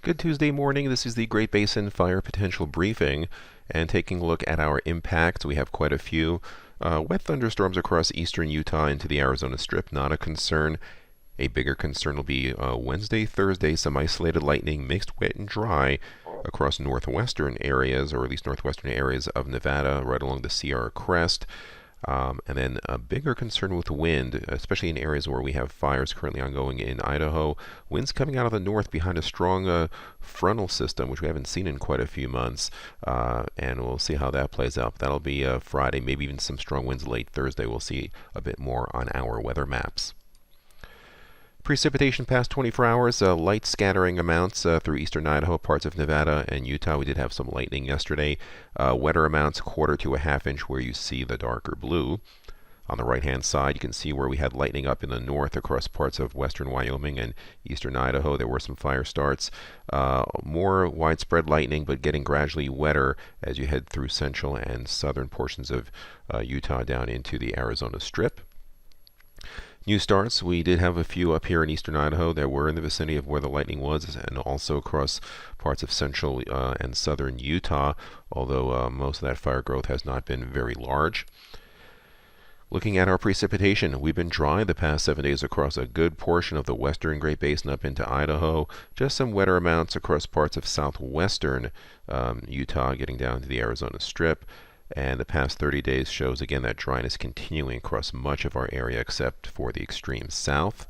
Good Tuesday morning. This is the Great Basin Fire Potential Briefing, and taking a look at our impacts, we have quite a few. Wet thunderstorms across eastern Utah into the Arizona Strip, not a concern. A bigger concern will be Wednesday, Thursday, some isolated lightning, mixed wet and dry across northwestern areas, or at least northwestern areas of Nevada, right along the Sierra Crest. And then a bigger concern with wind, especially in areas where we have fires currently ongoing in Idaho. Winds coming out of the north behind a strong frontal system, which we haven't seen in quite a few months. And we'll see how that plays out. That'll be Friday, maybe even some strong winds late Thursday. We'll see a bit more on our weather maps. Precipitation past 24 hours, light scattering amounts through eastern Idaho, parts of Nevada and Utah. We did have some lightning yesterday. Wetter amounts, 1/4 to a 1/2 inch where you see the darker blue. On the right-hand side, you can see where we had lightning up in the north across parts of western Wyoming and eastern Idaho. There were some fire starts. More widespread lightning, but getting gradually wetter as you head through central and southern portions of Utah down into the Arizona Strip. New starts, we did have a few up here in eastern Idaho that were in the vicinity of where the lightning was, and also across parts of central and southern Utah, although most of that fire growth has not been very large. Looking at our precipitation, we've been dry the past 7 days across a good portion of the western Great Basin up into Idaho. Just some wetter amounts across parts of southwestern Utah, getting down to the Arizona Strip. And the past 30 days shows again that dryness continuing across much of our area except for the extreme south.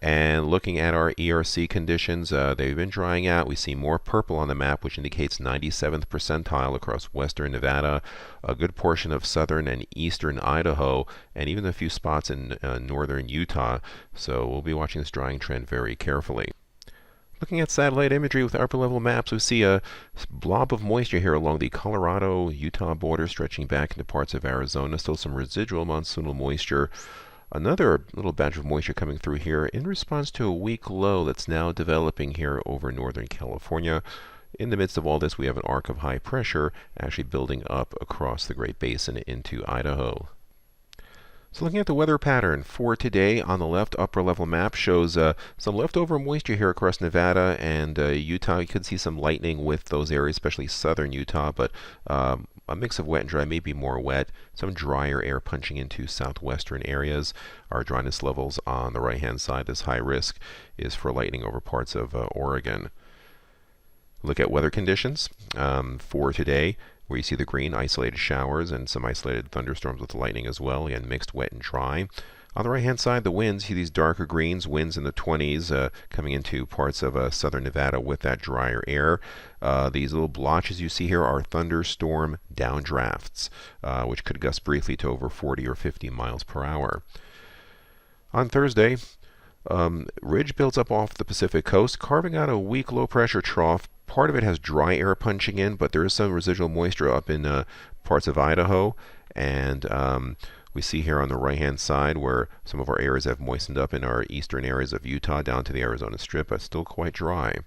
And looking at our ERC conditions, they've been drying out. We see more purple on the map, which indicates 97th percentile across western Nevada, a good portion of southern and eastern Idaho, and even a few spots in northern Utah. So we'll be watching this drying trend very carefully. Looking at satellite imagery with upper level maps, we see a blob of moisture here along the Colorado-Utah border stretching back into parts of Arizona. Still some residual monsoonal moisture. Another little batch of moisture coming through here in response to a weak low that's now developing here over northern California. In the midst of all this, we have an arc of high pressure actually building up across the Great Basin into Idaho. So looking at the weather pattern for today, on the left upper level map shows some leftover moisture here across Nevada and Utah. You can see some lightning with those areas, especially southern Utah, but a mix of wet and dry, maybe more wet. Some drier air punching into southwestern areas. Our dryness levels on the right hand side, this high risk is for lightning over parts of Oregon. Look at weather conditions for today, where you see the green, isolated showers and some isolated thunderstorms with lightning as well, and mixed wet and dry. On the right-hand side, the winds, you see these darker greens, winds in the 20s coming into parts of southern Nevada with that drier air. These little blotches you see here are thunderstorm downdrafts, which could gust briefly to over 40 or 50 miles per hour. On Thursday, ridge builds up off the Pacific coast, carving out a weak low-pressure trough. Part of it has dry air punching in, but there is some residual moisture up in parts of Idaho. And we see here on the right-hand side where some of our areas have moistened up in our eastern areas of Utah down to the Arizona Strip, but still quite dry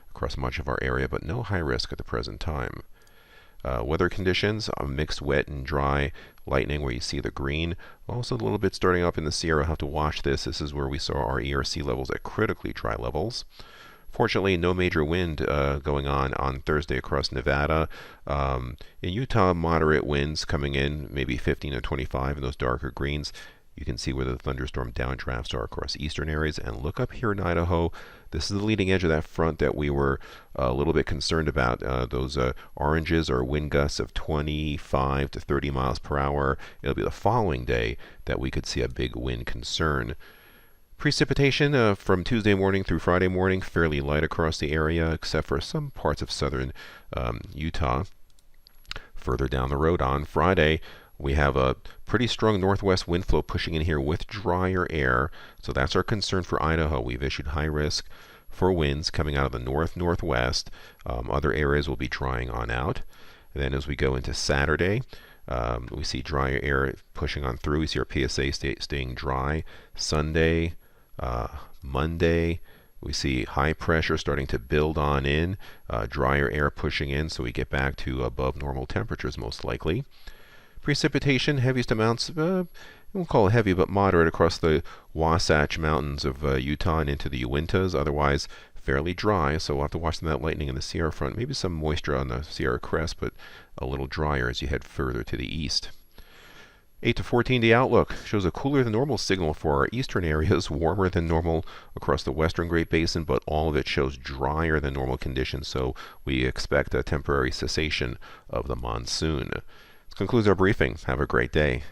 across much of our area, but no high risk at the present time. Weather conditions, mixed wet and dry, lightning where you see the green. Also a little bit starting up in the Sierra. Have to watch this. This is where we saw our ERC levels at critically dry levels. Fortunately, no major wind going on Thursday across Nevada. In Utah, moderate winds coming in, maybe 15 to 25 in those darker greens. You can see where the thunderstorm downdrafts are across eastern areas. And look up here in Idaho. This is the leading edge of that front that we were a little bit concerned about. Those oranges are wind gusts of 25 to 30 miles per hour. It'll be the following day that we could see a big wind concern. Precipitation from Tuesday morning through Friday morning, fairly light across the area, except for some parts of southern Utah. Further down the road on Friday, we have a pretty strong northwest wind flow pushing in here with drier air. So that's our concern for Idaho. We've issued high risk for winds coming out of the north-northwest. Other areas will be drying on out. And then as we go into Saturday, we see drier air pushing on through. We see our PSA staying dry. Sunday, Monday, we see high pressure starting to build on in, drier air pushing in, so we get back to above normal temperatures most likely. Precipitation, heaviest amounts, I won't call it heavy, but moderate across the Wasatch Mountains of Utah and into the Uintas. Otherwise, fairly dry, so we'll have to watch that lightning in the Sierra front. Maybe some moisture on the Sierra crest, but a little drier as you head further to the east. 8 to 14 day outlook shows a cooler than normal signal for our eastern areas, warmer than normal across the western Great Basin, but all of it shows drier than normal conditions, so we expect a temporary cessation of the monsoon. This concludes our briefing. Have a great day.